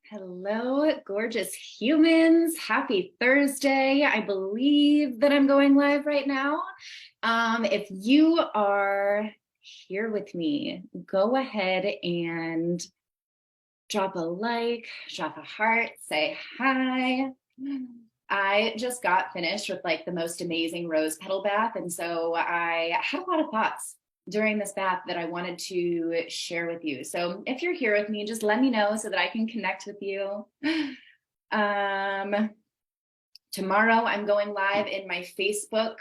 Hello, gorgeous humans. Happy Thursday. I believe that I'm going live right now. If you are here with me, go ahead and drop a like, drop a heart, say hi. I just got finished with like the most amazing rose petal bath. And so I had a lot of thoughts during this bath that I wanted to share with you. So if you're here with me, just let me know so that I can connect with you. Um, Tomorrow I'm going live in my Facebook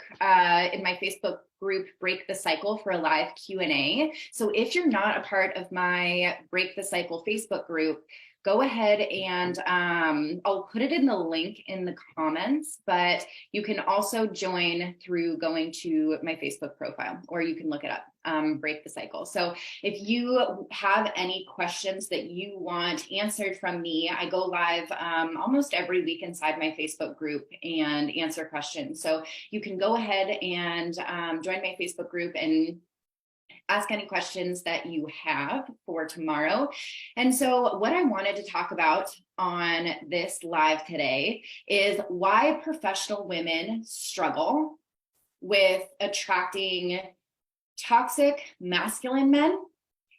group Break the Cycle for a live Q&A. So if you're not a part of my Break the Cycle Facebook group, go ahead and I'll put it in the link in the comments, but you can also join through going to my Facebook profile, or you can look it up, Break the Cycle. So if you have any questions that you want answered from me, I go live almost every week inside my Facebook group and answer questions. So you can go ahead and join my Facebook group and ask any questions that you have for tomorrow. And so what I wanted to talk about on this live today is why professional women struggle with attracting toxic masculine men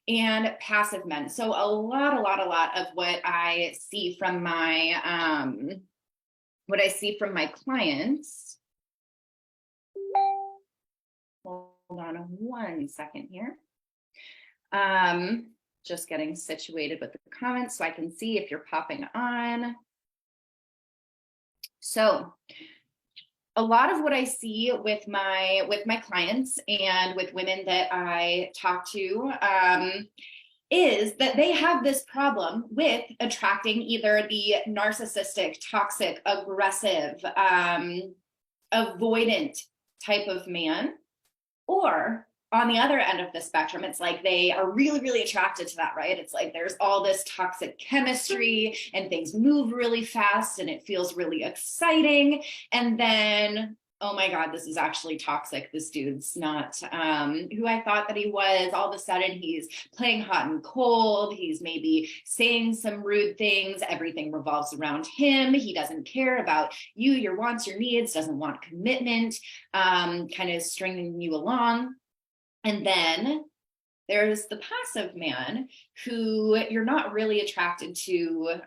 and passive men. So a lot of what I see from my clients. Hold on 1 second here. Just getting situated with the comments so I can see if you're popping on. So a lot of what I see with my clients and with women that I talk to is that they have this problem with attracting either the narcissistic, toxic, aggressive, avoidant type of man, or on the other end of the spectrum, it's like they are really attracted to that, right? It's like there's all this toxic chemistry and things move really fast and it feels really exciting. And then, oh my God, this is actually toxic. This dude's not who I thought that he was. All of a sudden, he's playing hot and cold. He's maybe saying some rude things. Everything revolves around him. He doesn't care about you, your wants, your needs, doesn't want commitment, kind of stringing you along. And then there's the passive man who you're not really attracted to.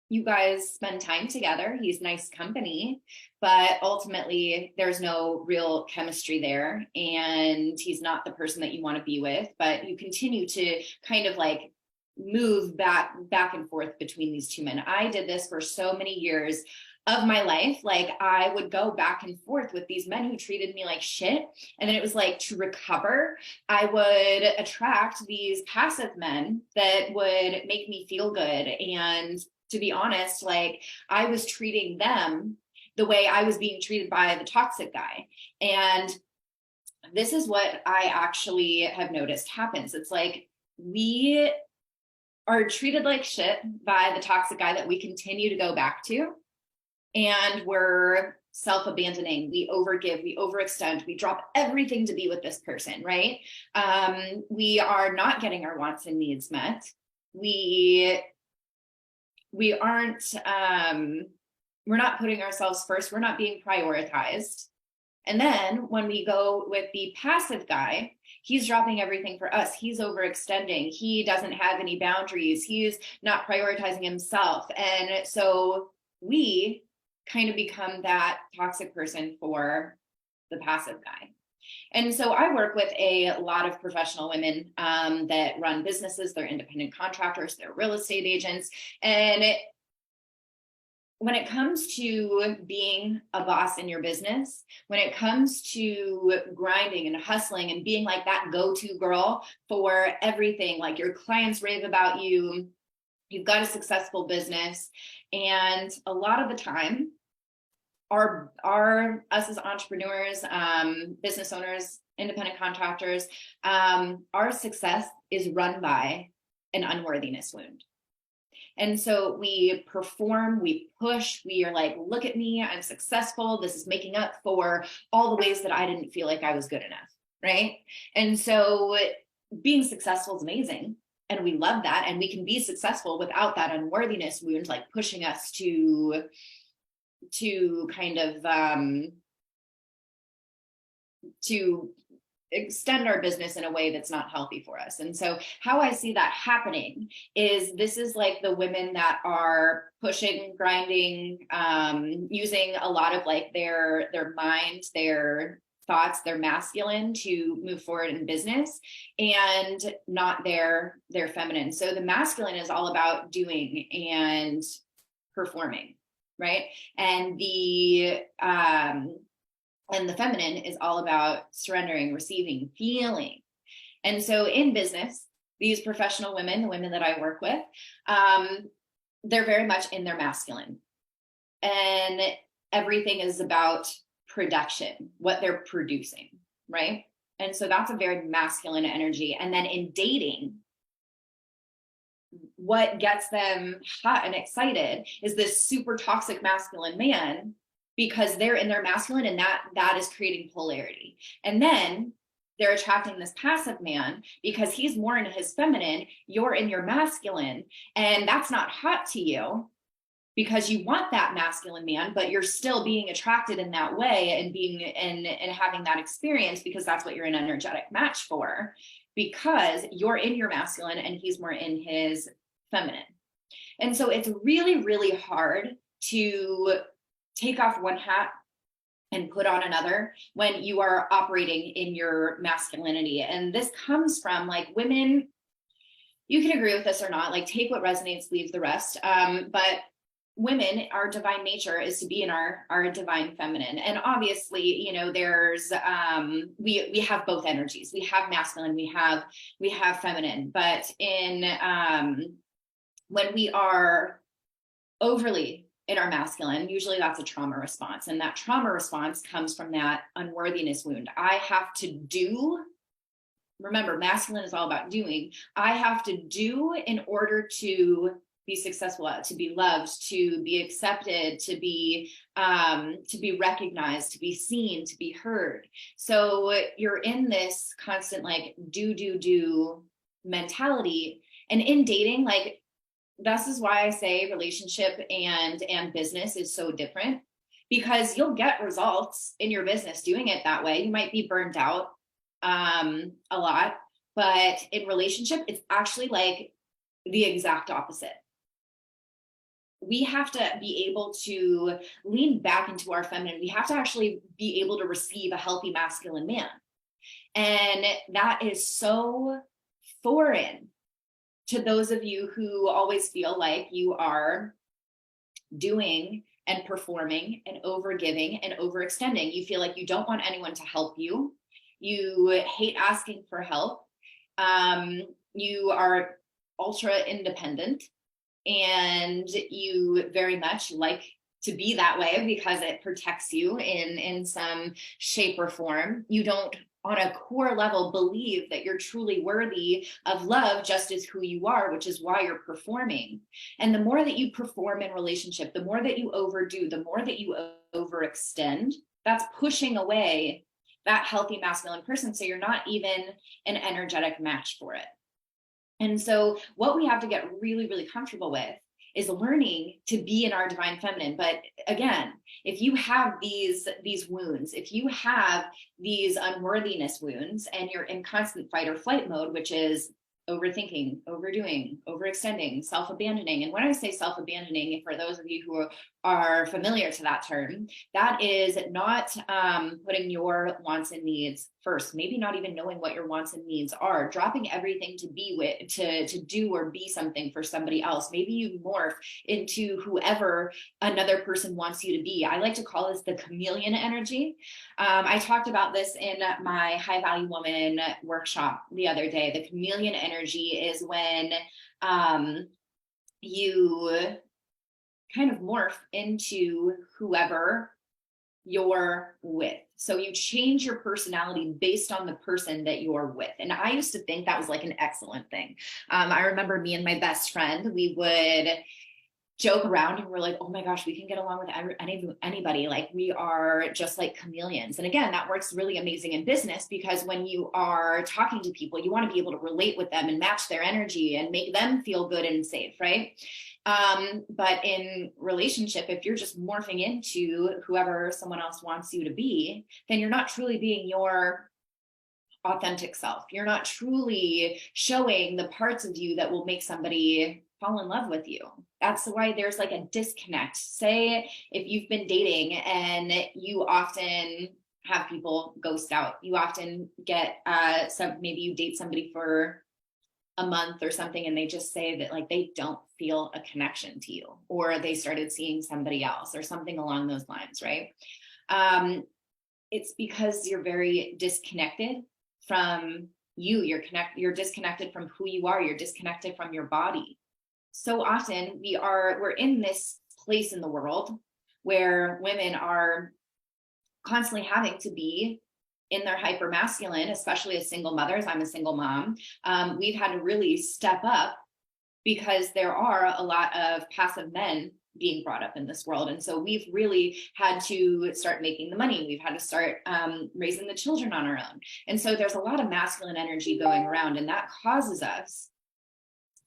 You guys spend time together. He's nice company, but ultimately there's no real chemistry there. And he's not the person that you want to be with, but you continue to kind of like move back and forth between these two men. I did this for so many years of my life. Like I would go back and forth with these men who treated me like shit. And then it was like to recover, I would attract these passive men that would make me feel good. And to be honest, like I was treating them the way I was being treated by the toxic guy. And this is what I actually have noticed happens. It's like we are treated like shit by the toxic guy that we continue to go back to. And we're self-abandoning, we overgive, we overextend, we drop everything to be with this person, right? We are not getting our wants and needs met. We aren't, we're not putting ourselves first. We're not being prioritized. And then when we go with the passive guy, he's dropping everything for us. He's overextending. He doesn't have any boundaries. He's not prioritizing himself. And so we kind of become that toxic person for the passive guy. And so I work with a lot of professional women that run businesses. They're independent contractors, they're real estate agents. And when it comes to being a boss in your business, when it comes to grinding and hustling and being like that go-to girl for everything, like your clients rave about you, you've got a successful business. And a lot of the time, us as entrepreneurs, business owners, independent contractors, our success is run by an unworthiness wound. And so we perform, we push, we are like, look at me, I'm successful. This is making up for all the ways that I didn't feel like I was good enough, right? And so being successful is amazing. And we love that. And we can be successful without that unworthiness wound, like pushing us to kind of, to extend our business in a way that's not healthy for us. And so how I see that happening is this is like the women that are pushing, grinding, using a lot of like their mind, their thoughts, their masculine to move forward in business, and not their feminine. So the masculine is all about doing and performing, right? And the feminine is all about surrendering, receiving, feeling. And so in business, these professional women, the women that I work with, they're very much in their masculine. And everything is about production, what they're producing, right? And so that's a very masculine energy. And then in dating, what gets them hot and excited is this super toxic masculine man, because they're in their masculine, and that is creating polarity. And then they're attracting this passive man because he's more in his feminine, you're in your masculine, and that's not hot to you because you want that masculine man, but you're still being attracted in that way and being and having that experience because that's what you're an energetic match for, because you're in your masculine and he's more in his feminine. And so it's really, really hard to take off one hat and put on another when you are operating in your masculinity. And this comes from like women, you can agree with this or not, like take what resonates, leave the rest. But women, our divine nature is to be in our divine feminine. And obviously, you know, there's, we have both energies. We have masculine, we have feminine, but in, when we are overly in our masculine, usually that's a trauma response. And that trauma response comes from that unworthiness wound. I have to do, remember, masculine is all about doing. I have to do in order to be successful, to be loved, to be accepted, to be recognized, to be seen, to be heard. So you're in this constant like do mentality. And in dating, like, this is why I say relationship and business is so different, because you'll get results in your business doing it that way. You might be burned out a lot, but in relationship, it's actually like the exact opposite. We have to be able to lean back into our feminine. We have to actually be able to receive a healthy masculine man. And that is so foreign to those of you who always feel like you are doing and performing and overgiving and overextending. You feel like you don't want anyone to help you. You hate asking for help. You are ultra independent, and you very much like to be that way because it protects you in some shape or form. You don't, on a core level, believe that you're truly worthy of love just as who you are, which is why you're performing. And the more that you perform in relationship, the more that you overdo, the more that you overextend, that's pushing away that healthy masculine person. So you're not even an energetic match for it. And so what we have to get really, really comfortable with is learning to be in our divine feminine. But again, if you have these wounds, if you have these unworthiness wounds, and you're in constant fight or flight mode, which is overthinking, overdoing, overextending, self-abandoning. And when I say self-abandoning, for those of you who are familiar to that term, that is not putting your wants and needs first, maybe not even knowing what your wants and needs are, dropping everything to be with, to do or be something for somebody else. Maybe you morph into whoever another person wants you to be. I like to call this the chameleon energy. I talked about this in my High Value Woman workshop the other day. The chameleon energy is when you kind of morph into whoever you're with. So you change your personality based on the person that you're with. And I used to think that was like an excellent thing. I remember me and my best friend, we would joke around and we're like, oh my gosh, we can get along with anybody. Like we are just like chameleons. And again, that works really amazing in business because when you are talking to people, you want to be able to relate with them and match their energy and make them feel good and safe, right? But in relationship, if you're just morphing into whoever someone else wants you to be, then you're not truly being your authentic self. You're not truly showing the parts of you that will make somebody fall in love with you. That's why there's like a disconnect. Say if you've been dating and you often have people ghost out, you often get maybe you date somebody for a month or something and they just say that like they don't feel a connection to you, or they started seeing somebody else or something along those lines, right? It's because you're very disconnected from you. You're disconnected from who you are. You're disconnected from your body. So often we're in this place in the world where women are constantly having to be in their hyper masculine, especially as single mothers. I'm a single mom. We've had to really step up because there are a lot of passive men being brought up in this world. And so we've really had to start making the money. We've had to start raising the children on our own. And so there's a lot of masculine energy going around, and that causes us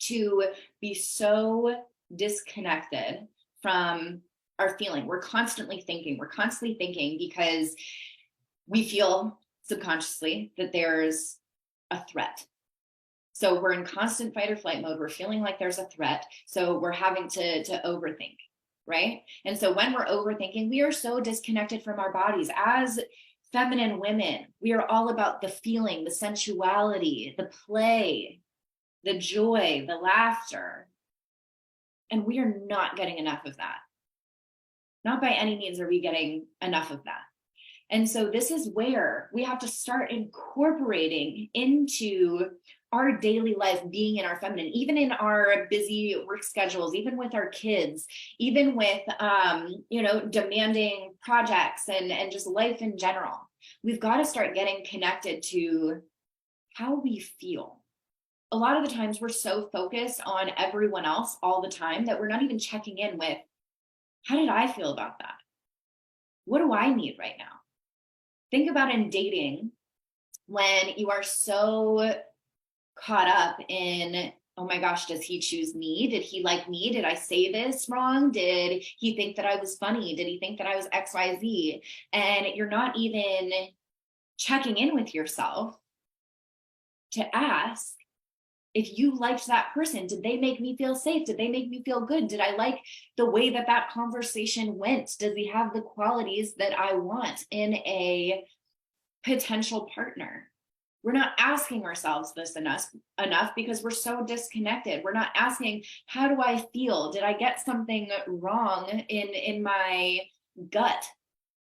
to be so disconnected from our feeling. We're constantly thinking because we feel subconsciously that there's a threat. So we're in constant fight or flight mode. We're feeling like there's a threat. So we're having to overthink, right? And so when we're overthinking, we are so disconnected from our bodies. As feminine women, we are all about the feeling, the sensuality, the play, the joy, the laughter. And we are not getting enough of that. Not by any means are we getting enough of that. And so this is where we have to start incorporating into our daily life, being in our feminine, even in our busy work schedules, even with our kids, even with, demanding projects and just life in general. We've got to start getting connected to how we feel. A lot of the times we're so focused on everyone else all the time that we're not even checking in with, how did I feel about that? What do I need right now? Think about in dating when you are so caught up in, oh my gosh, does he choose me? Did he like me? Did I say this wrong? Did he think that I was funny? Did he think that I was XYZ? And you're not even checking in with yourself to ask, if you liked that person, did they make me feel safe? Did they make me feel good? Did I like the way that conversation went? Does he have the qualities that I want in a potential partner? We're not asking ourselves this enough because we're so disconnected. We're not asking, how do I feel? Did I get something wrong in my gut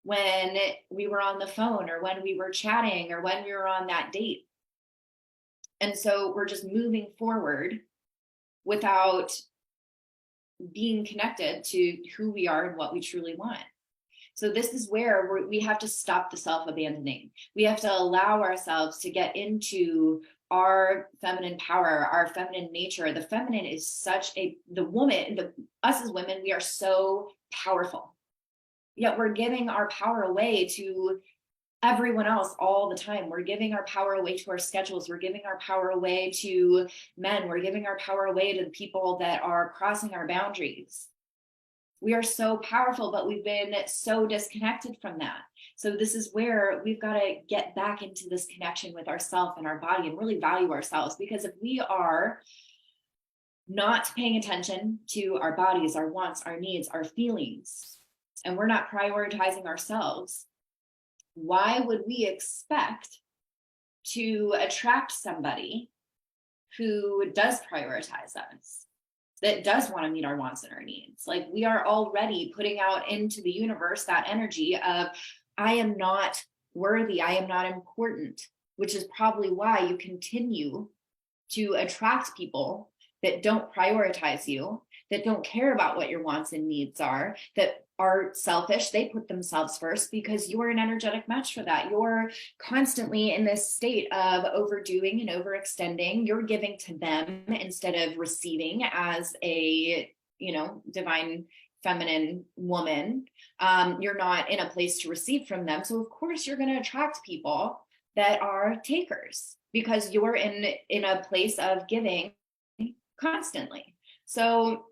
when we were on the phone, or when we were chatting, or when we were on that date? And so we're just moving forward without being connected to who we are and what we truly want. So this is where we have to stop the self-abandoning. We have to allow ourselves to get into our feminine power, our feminine nature. The feminine is us as women, we are so powerful. Yet we're giving our power away to everyone else all the time. We're giving our power away to our schedules. We're giving our power away to men. We're giving our power away to the people that are crossing our boundaries. We are so powerful, but we've been so disconnected from that. So this is where we've got to get back into this connection with ourselves and our body and really value ourselves. Because if we are not paying attention to our bodies, our wants, our needs, our feelings, and we're not prioritizing ourselves, why would we expect to attract somebody who does prioritize us, that does want to meet our wants and our needs? Like, we are already putting out into the universe that energy of, I am not worthy, I am not important, which is probably why you continue to attract people that don't prioritize you, that don't care about what your wants and needs are, that are selfish. They put themselves first because you're an energetic match for that. You're constantly in this state of overdoing and overextending. You're giving to them instead of receiving as a divine feminine woman, you're not in a place to receive from them. So of course you're going to attract people that are takers because you're in a place of giving constantly. So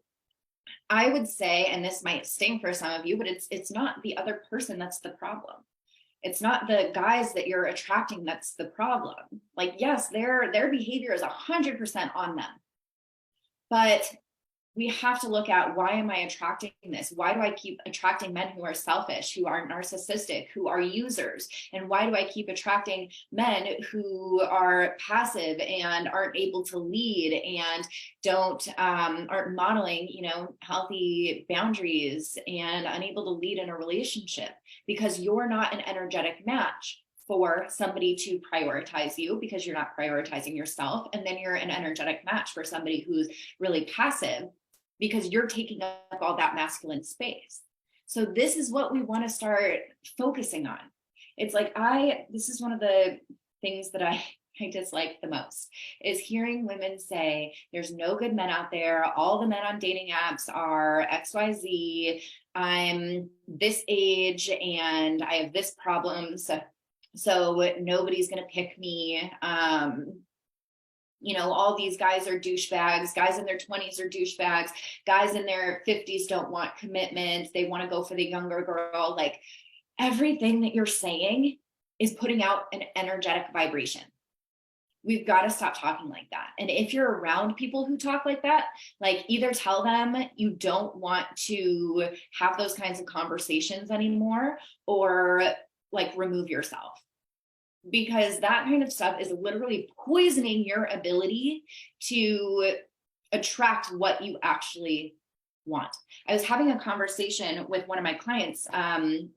I would say, and this might sting for some of you, but it's not the other person that's the problem. It's not the guys that you're attracting that's the problem. Like, yes, their behavior is 100% on them. But we have to look at, why am I attracting this? Why do I keep attracting men who are selfish, who are narcissistic, who are users? And why do I keep attracting men who are passive and aren't able to lead and aren't modeling, healthy boundaries and unable to lead in a relationship? Because you're not an energetic match for somebody to prioritize you, because you're not prioritizing yourself. And then you're an energetic match for somebody who's really passive, because you're taking up all that masculine space. So this is what we want to start focusing on. It's like, this is one of the things that I dislike the most, is hearing women say, there's no good men out there. All the men on dating apps are XYZ. I'm this age and I have this problem. So nobody's going to pick me. All these guys are douchebags. Guys in their 20s are douchebags. Guys in their 50s don't want commitment. They want to go for the younger girl. Like, everything that you're saying is putting out an energetic vibration. We've got to stop talking like that. And if you're around people who talk like that, like, either tell them you don't want to have those kinds of conversations anymore, or like remove yourself. Because that kind of stuff is literally poisoning your ability to attract what you actually want. I was having a conversation with one of my clients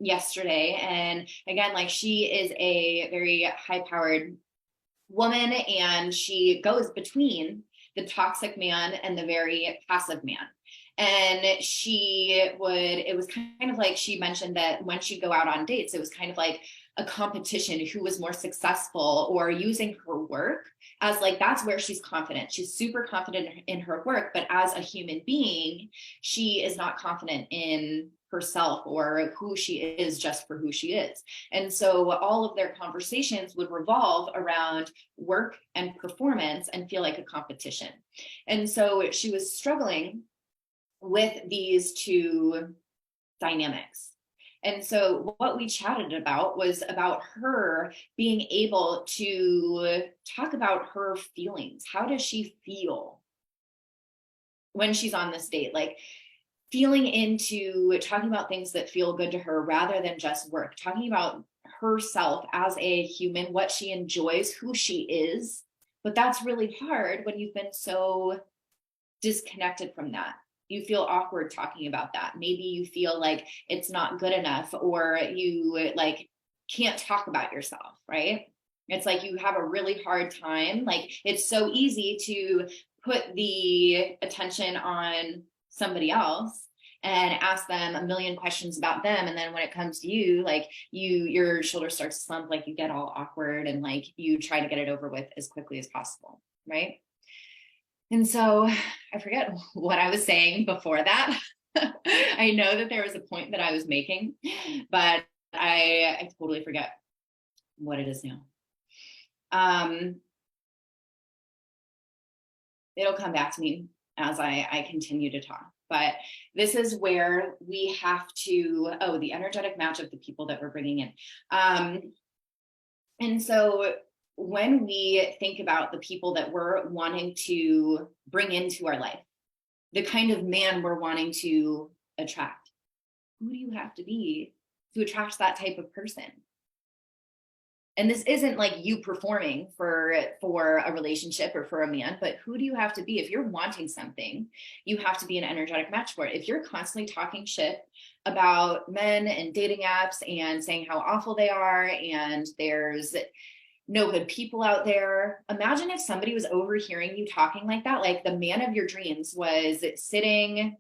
yesterday, and again, like, she is a very high-powered woman, and she goes between the toxic man and the very passive man. And it was kind of like, she mentioned that when she'd go out on dates, it was kind of like a competition, who was more successful, or using her work as like, that's where she's confident. She's super confident in her work, but as a human being, she is not confident in herself or who she is, just for who she is. And so all of their conversations would revolve around work and performance and feel like a competition. And so she was struggling with these two dynamics. And so what we chatted about was about her being able to talk about her feelings. How does she feel when she's on this date? Like, feeling into talking about things that feel good to her rather than just work, talking about herself as a human, what she enjoys, who she is. But that's really hard when you've been so disconnected from that. You feel awkward talking about that. Maybe you feel like it's not good enough, or you like can't talk about yourself, right? It's like you have a really hard time. Like, it's so easy to put the attention on somebody else and ask them a million questions about them. And then when it comes to you, like, your shoulder starts to slump, like you get all awkward, and like you try to get it over with as quickly as possible, right? And so I forget what I was saying before that. I know that there was a point that I was making, but I totally forget what it is now. It'll come back to me as I continue to talk. But this is where we have to, the energetic match of the people that we're bringing in. And so when we think about the people that we're wanting to bring into our life, the kind of man we're wanting to attract, who do you have to be to attract that type of person? And this isn't like you performing for a relationship or for a man, but who do you have to be? If you're wanting something, you have to be an energetic match for it. If you're constantly talking shit about men and dating apps and saying how awful they are and there's no good people out there, imagine if somebody was overhearing you talking like that. Like, the man of your dreams was sitting,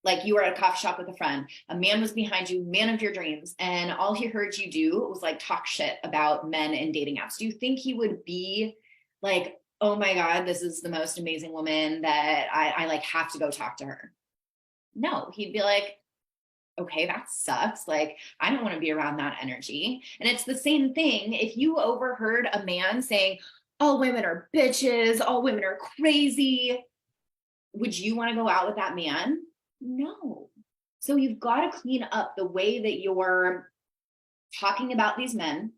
like you were at a coffee shop with a friend, a man was behind you, man of your dreams, and all he heard you do was like talk shit about men and dating apps. Do you think he would be like, oh my God, this is the most amazing woman that I like have to go talk to her? No, he'd be like, okay, that sucks. Like, I don't want to be around that energy. And it's the same thing. If you overheard a man saying, all women are bitches, all women are crazy, would you want to go out with that man? No. So you've got to clean up the way that you're talking about these men.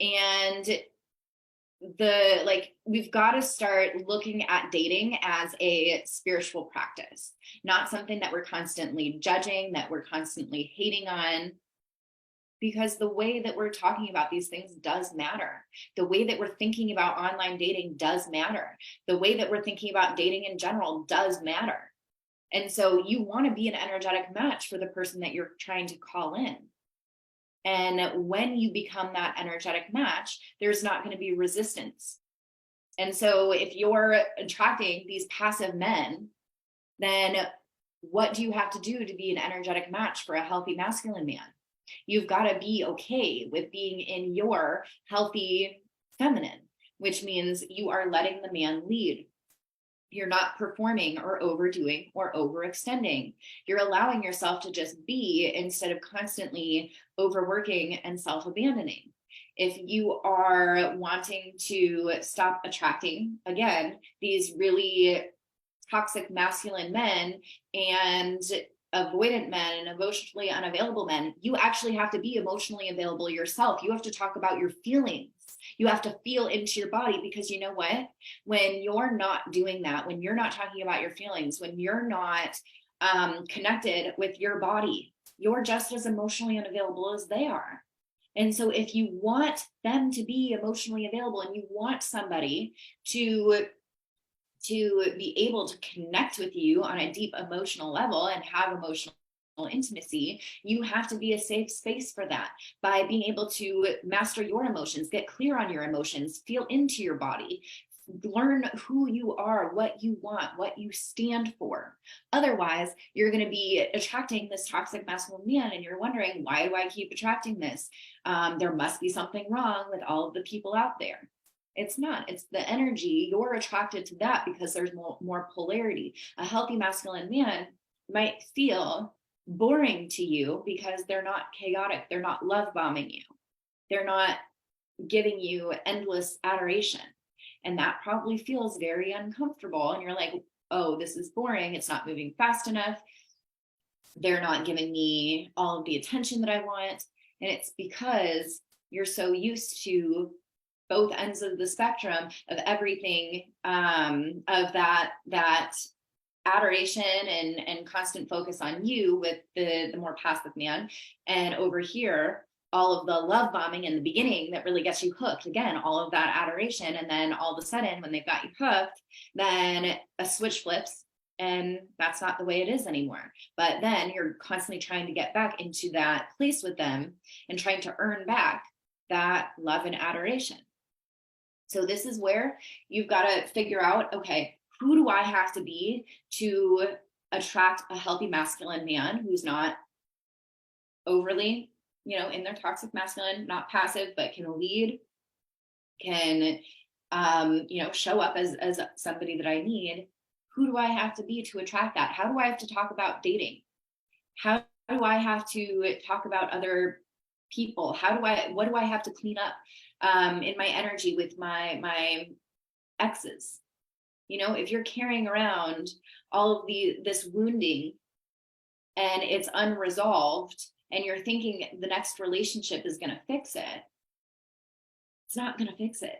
And we've got to start looking at dating as a spiritual practice, not something that we're constantly judging, that we're constantly hating on, because the way that we're talking about these things does matter. The way that we're thinking about online dating does matter. The way that we're thinking about dating in general does matter. And so you want to be an energetic match for the person that you're trying to call in. And when you become that energetic match, there's not going to be resistance. And so if you're attracting these passive men, then what do you have to do to be an energetic match for a healthy masculine man? You've got to be okay with being in your healthy feminine, which means you are letting the man lead. You're not performing or overdoing or overextending. You're allowing yourself to just be instead of constantly overworking and self-abandoning. If you are wanting to stop attracting, again, these really toxic masculine men and avoidant men and emotionally unavailable men, you actually have to be emotionally available yourself. You have to talk about your feelings. You have to feel into your body, because you know what? When you're not doing that, when you're not talking about your feelings, when you're not connected with your body, you're just as emotionally unavailable as they are. And so if you want them to be emotionally available and you want somebody to be able to connect with you on a deep emotional level and have emotional intimacy, you have to be a safe space for that by being able to master your emotions, get clear on your emotions, feel into your body, learn who you are, what you want, what you stand for. Otherwise, you're going to be attracting this toxic masculine man and you're wondering, why do I keep attracting this? There must be something wrong with all of the people out there. It's not. It's the energy. You're attracted to that because there's more polarity. A healthy masculine man might feel boring to you because they're not chaotic. They're not love bombing you. They're not giving you endless adoration. And that probably feels very uncomfortable. And you're like, oh, this is boring. It's not moving fast enough. They're not giving me all of the attention that I want. And it's because you're so used to both ends of the spectrum of everything, of that adoration and constant focus on you with the more passive man, and over here all of the love bombing in the beginning that really gets you hooked. Again, all of that adoration, and then all of a sudden when they've got you hooked, then a switch flips and that's not the way it is anymore. But then you're constantly trying to get back into that place with them and trying to earn back that love and adoration. So this is where you've got to figure out, okay, who do I have to be to attract a healthy masculine man who's not overly, in their toxic masculine, not passive, but can lead, can, show up as somebody that I need. Who do I have to be to attract that? How do I have to talk about dating? How do I have to talk about other people? What do I have to clean up in my energy with my exes? If you're carrying around all of this wounding and it's unresolved and you're thinking the next relationship is going to fix it, it's not going to fix it.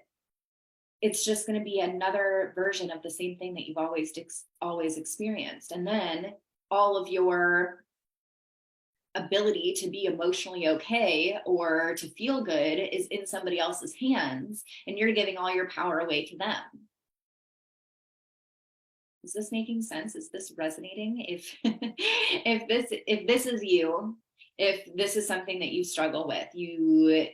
It's just going to be another version of the same thing that you've always experienced. And then all of your ability to be emotionally okay or to feel good is in somebody else's hands, and you're giving all your power away to them. Is this making sense? Is this resonating? If this is you, if this is something that you struggle with, you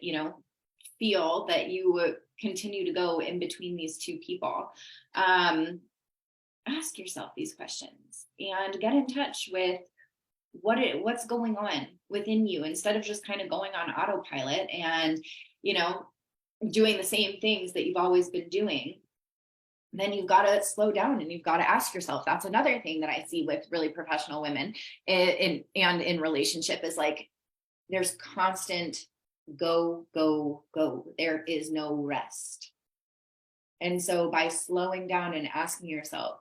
feel that you continue to go in between these two people, ask yourself these questions and get in touch with what's going on within you, instead of just kind of going on autopilot and doing the same things that you've always been doing. then you've got to slow down and you've got to ask yourself. That's another thing that I see with really professional women and in relationship is like, there's constant go, go, go. There is no rest. And so by slowing down and asking yourself,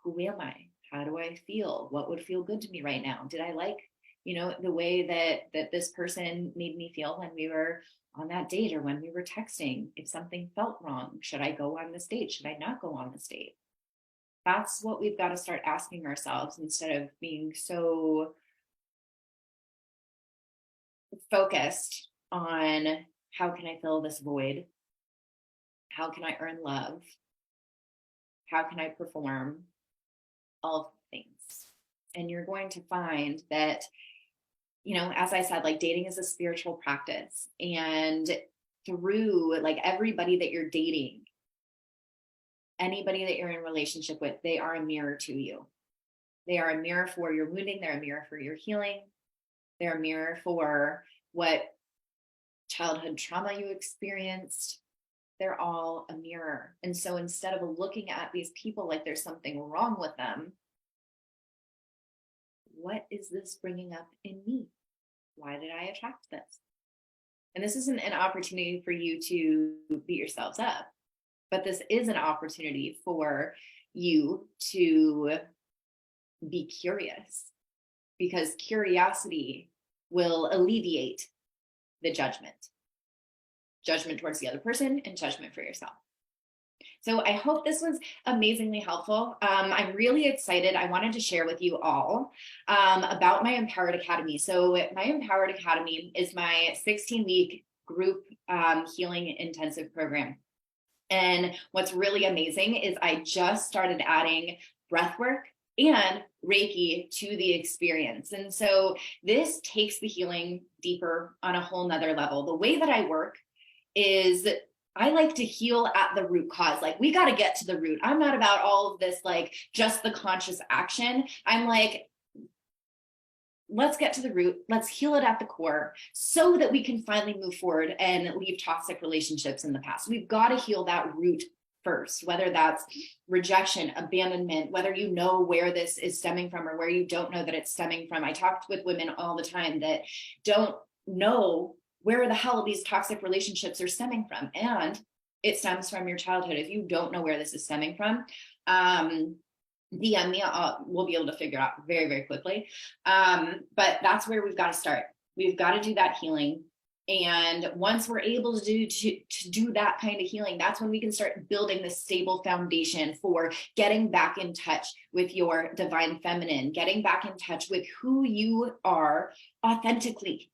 who am I? How do I feel? What would feel good to me right now? Did I like, the way that this person made me feel when we were on that date or when we were texting? If something felt wrong, should I go on this date? Should I not go on this date? That's what we've got to start asking ourselves instead of being so focused on how can I fill this void? How can I earn love? How can I perform? All things. And you're going to find that, as I said, like dating is a spiritual practice. And through like everybody that you're dating, anybody that you're in relationship with, they are a mirror to you. They are a mirror for your wounding. They're a mirror for your healing. They're a mirror for what childhood trauma you experienced. They're all a mirror. And so instead of looking at these people like there's something wrong with them, what is this bringing up in me? Why did I attract this? And this isn't an opportunity for you to beat yourselves up, but this is an opportunity for you to be curious, because curiosity will alleviate the judgment towards the other person and judgment for yourself. So I hope this was amazingly helpful. I'm really excited. I wanted to share with you all about my Empowered Academy. So my Empowered Academy is my 16-week group healing intensive program. And what's really amazing is I just started adding breath work and Reiki to the experience. And so this takes the healing deeper on a whole nother level. The way that I work is I like to heal at the root cause. Like, we got to get to the root. I'm not about all of this, like just the conscious action. I'm like, let's get to the root. Let's heal it at the core so that we can finally move forward and leave toxic relationships in the past. We've got to heal that root first, whether that's rejection, abandonment, whether you know where this is stemming from or where you don't know that it's stemming from. I talked with women all the time that don't know where the hell these toxic relationships are stemming from. And it stems from your childhood. If you don't know where this is stemming from, DM me, we'll be able to figure out very, very quickly. But that's where we've got to start. We've got to do that healing. And once we're able to do that kind of healing, that's when we can start building this stable foundation for getting back in touch with your divine feminine, getting back in touch with who you are authentically.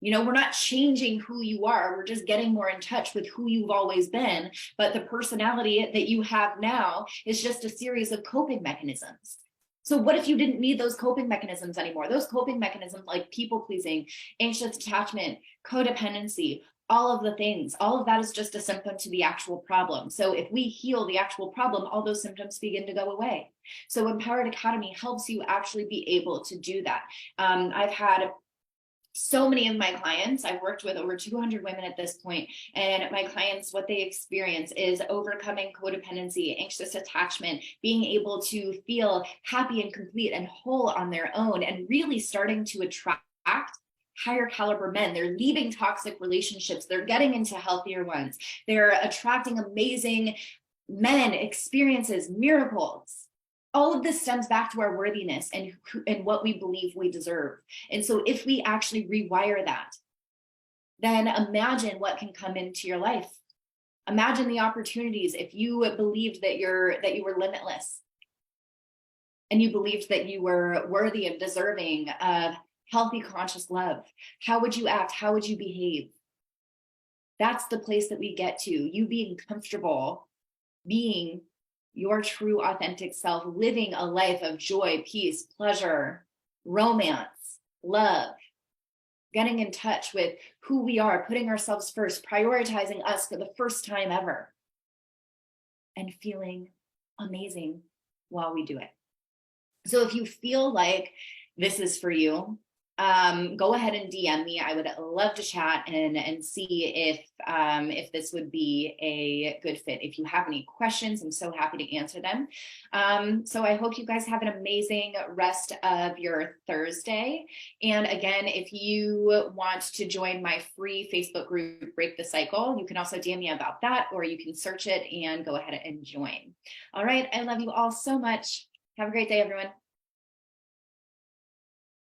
We're not changing who you are. We're just getting more in touch with who you've always been. But the personality that you have now is just a series of coping mechanisms. So what if you didn't need those coping mechanisms anymore? Those coping mechanisms like people pleasing, anxious attachment, codependency, all of the things, all of that is just a symptom to the actual problem. So if we heal the actual problem, all those symptoms begin to go away. So Empowered Academy helps you actually be able to do that. I've had so many of my clients, I've worked with over 200 women at this point, and my clients, what they experience is overcoming codependency, anxious attachment, being able to feel happy and complete and whole on their own, and really starting to attract higher caliber men. They're leaving toxic relationships. They're getting into healthier ones. They're attracting amazing men, experiences, miracles. All of this stems back to our worthiness and what we believe we deserve. And so if we actually rewire that, then imagine what can come into your life. Imagine the opportunities. If you believed that you were limitless and you believed that you were worthy and deserving of healthy, conscious love, how would you act? How would you behave? That's the place that we get to. You being comfortable being your true authentic self, living a life of joy, peace, pleasure, romance, love, getting in touch with who we are, putting ourselves first, prioritizing us for the first time ever, and feeling amazing while we do it. So if you feel like this is for you, go ahead and DM me. I would love to chat and see if this would be a good fit. If you have any questions, I'm so happy to answer them. So I hope you guys have an amazing rest of your Thursday. And again, if you want to join my free Facebook group, Break the Cycle, you can also DM me about that, or you can search it and go ahead and join. All right. I love you all so much. Have a great day, everyone.